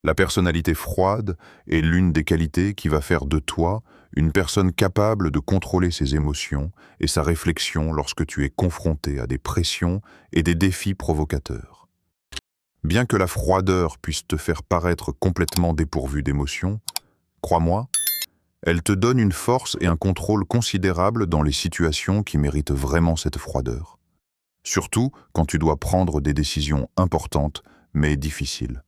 La personnalité froide est l'une des qualités qui va faire de toi une personne capable de contrôler ses émotions et sa réflexion lorsque tu es confronté à des pressions et des défis provocateurs. Bien que la froideur puisse te faire paraître complètement dépourvu d'émotions, crois-moi, elle te donne une force et un contrôle considérable dans les situations qui méritent vraiment cette froideur. Surtout quand tu dois prendre des décisions importantes mais difficiles.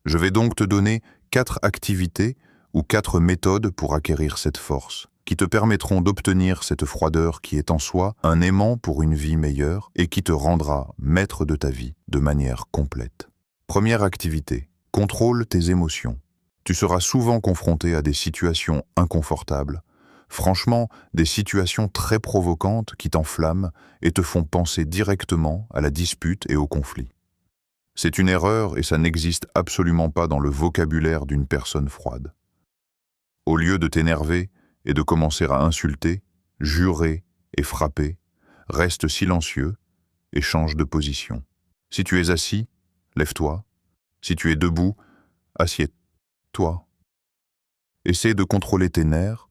Je vais donc te donner 4 activités ou 4 méthodes pour acquérir cette force, qui te permettront d'obtenir cette froideur qui est en soi un aimant pour une vie meilleure et qui te rendra maître de ta vie de manière complète. Première activité, contrôle tes émotions. Tu seras souvent confronté à des situations inconfortables, franchement des situations très provocantes qui t'enflamment et te font penser directement à la dispute et au conflit. C'est une erreur et ça n'existe absolument pas dans le vocabulaire d'une personne froide. Au lieu de t'énerver et de commencer à insulter, jurer et frapper, reste silencieux et change de position. Si tu es assis, lève-toi. Si tu es debout, assieds-toi. Essaie de contrôler tes nerfs,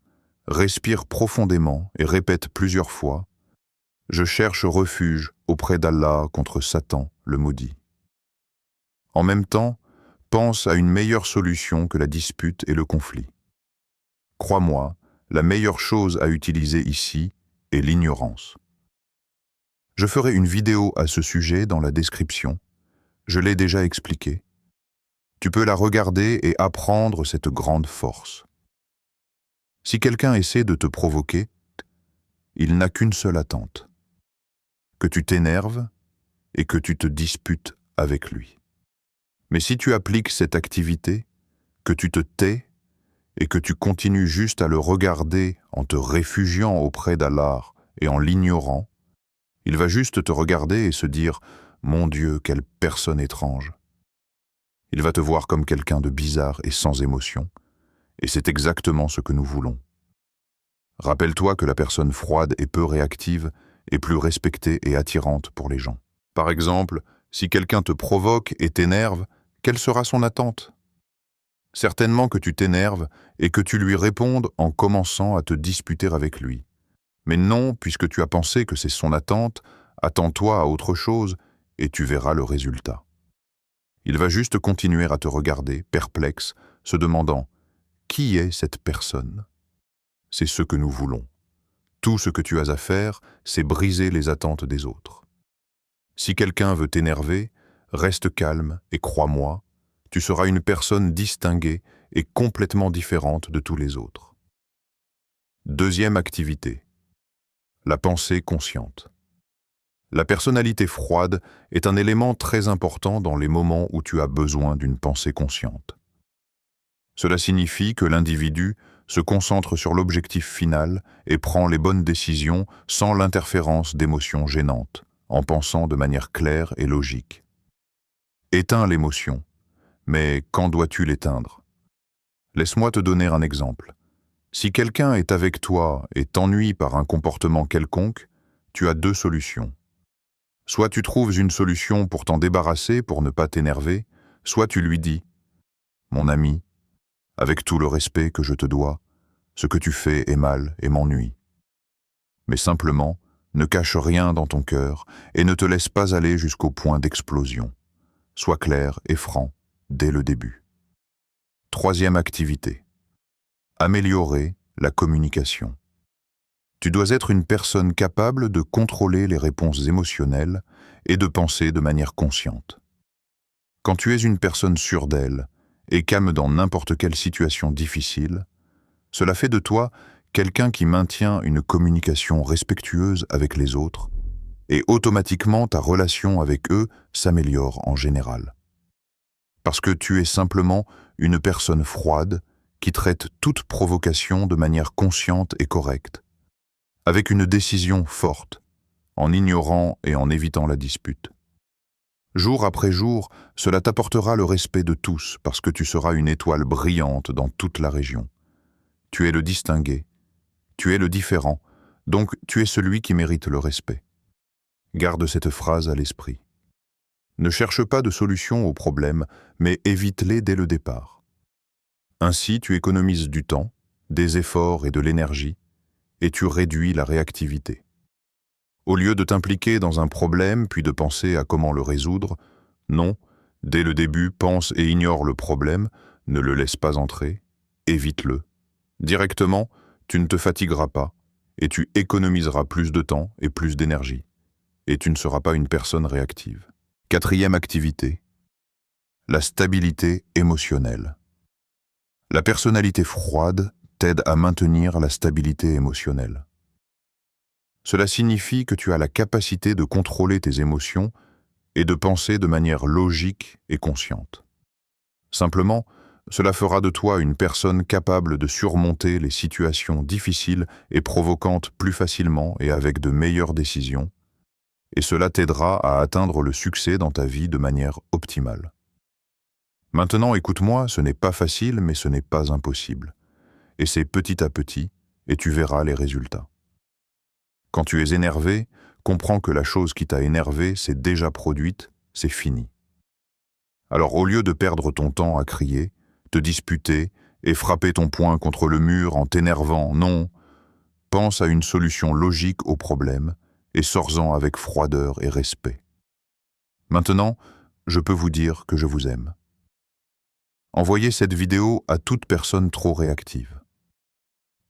respire profondément et répète plusieurs fois « Je cherche refuge auprès d'Allah contre Satan, le maudit ». En même temps, pense à une meilleure solution que la dispute et le conflit. Crois-moi, la meilleure chose à utiliser ici est l'ignorance. Je ferai une vidéo à ce sujet dans la description. Je l'ai déjà expliqué. Tu peux la regarder et apprendre cette grande force. Si quelqu'un essaie de te provoquer, il n'a qu'une seule attente. Que tu t'énerves et que tu te disputes avec lui. Mais si tu appliques cette activité, que tu te tais et que tu continues juste à le regarder en te réfugiant auprès d'Allah et en l'ignorant, il va juste te regarder et se dire « Mon Dieu, quelle personne étrange !» Il va te voir comme quelqu'un de bizarre et sans émotion, et c'est exactement ce que nous voulons. Rappelle-toi que la personne froide et peu réactive est plus respectée et attirante pour les gens. Par exemple, si quelqu'un te provoque et t'énerve, quelle sera son attente? Certainement que tu t'énerves et que tu lui répondes en commençant à te disputer avec lui. Mais non, puisque tu as pensé que c'est son attente, attends-toi à autre chose et tu verras le résultat. Il va juste continuer à te regarder, perplexe, se demandant « Qui est cette personne ?» C'est ce que nous voulons. Tout ce que tu as à faire, c'est briser les attentes des autres. Si quelqu'un veut t'énerver, reste calme et crois-moi, tu seras une personne distinguée et complètement différente de tous les autres. Deuxième activité. La pensée consciente. La personnalité froide est un élément très important dans les moments où tu as besoin d'une pensée consciente. Cela signifie que l'individu se concentre sur l'objectif final et prend les bonnes décisions sans l'interférence d'émotions gênantes, en pensant de manière claire et logique. Éteins l'émotion, mais quand dois-tu l'éteindre? Laisse-moi te donner un exemple. Si quelqu'un est avec toi et t'ennuie par un comportement quelconque, tu as 2 solutions. Soit tu trouves une solution pour t'en débarrasser pour ne pas t'énerver, soit tu lui dis « Mon ami, avec tout le respect que je te dois, ce que tu fais est mal et m'ennuie. Mais simplement, ne cache rien dans ton cœur et ne te laisse pas aller jusqu'au point d'explosion. Sois clair et franc dès le début. Troisième activité. Améliorer la communication. Tu dois être une personne capable de contrôler les réponses émotionnelles et de penser de manière consciente. Quand tu es une personne sûre d'elle et calme dans n'importe quelle situation difficile, cela fait de toi quelqu'un qui maintient une communication respectueuse avec les autres et automatiquement ta relation avec eux s'améliore en général. Parce que tu es simplement une personne froide qui traite toute provocation de manière consciente et correcte, avec une décision forte, en ignorant et en évitant la dispute. Jour après jour, cela t'apportera le respect de tous parce que tu seras une étoile brillante dans toute la région. Tu es le distingué, tu es le différent, donc tu es celui qui mérite le respect. Garde cette phrase à l'esprit. Ne cherche pas de solution aux problèmes, mais évite-les dès le départ. Ainsi, tu économises du temps, des efforts et de l'énergie, et tu réduis la réactivité. Au lieu de t'impliquer dans un problème puis de penser à comment le résoudre, non, dès le début, pense et ignore le problème, ne le laisse pas entrer, évite-le. Directement, tu ne te fatigueras pas, et tu économiseras plus de temps et plus d'énergie, et tu ne seras pas une personne réactive. Quatrième activité, la stabilité émotionnelle. La personnalité froide t'aide à maintenir la stabilité émotionnelle. Cela signifie que tu as la capacité de contrôler tes émotions et de penser de manière logique et consciente. Simplement, cela fera de toi une personne capable de surmonter les situations difficiles et provocantes plus facilement et avec de meilleures décisions, et cela t'aidera à atteindre le succès dans ta vie de manière optimale. Maintenant, écoute-moi, ce n'est pas facile, mais ce n'est pas impossible. Et c'est petit à petit, et tu verras les résultats. Quand tu es énervé, comprends que la chose qui t'a énervé s'est déjà produite, c'est fini. Alors au lieu de perdre ton temps à crier, te disputer et frapper ton poing contre le mur en t'énervant, non, pense à une solution logique au problème et sors-en avec froideur et respect. Maintenant, je peux vous dire que je vous aime. Envoyez cette vidéo à toute personne trop réactive.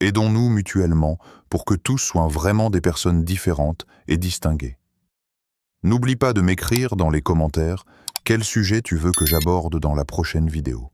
Aidons-nous mutuellement pour que tous soient vraiment des personnes différentes et distinguées. N'oublie pas de m'écrire dans les commentaires quel sujet tu veux que j'aborde dans la prochaine vidéo.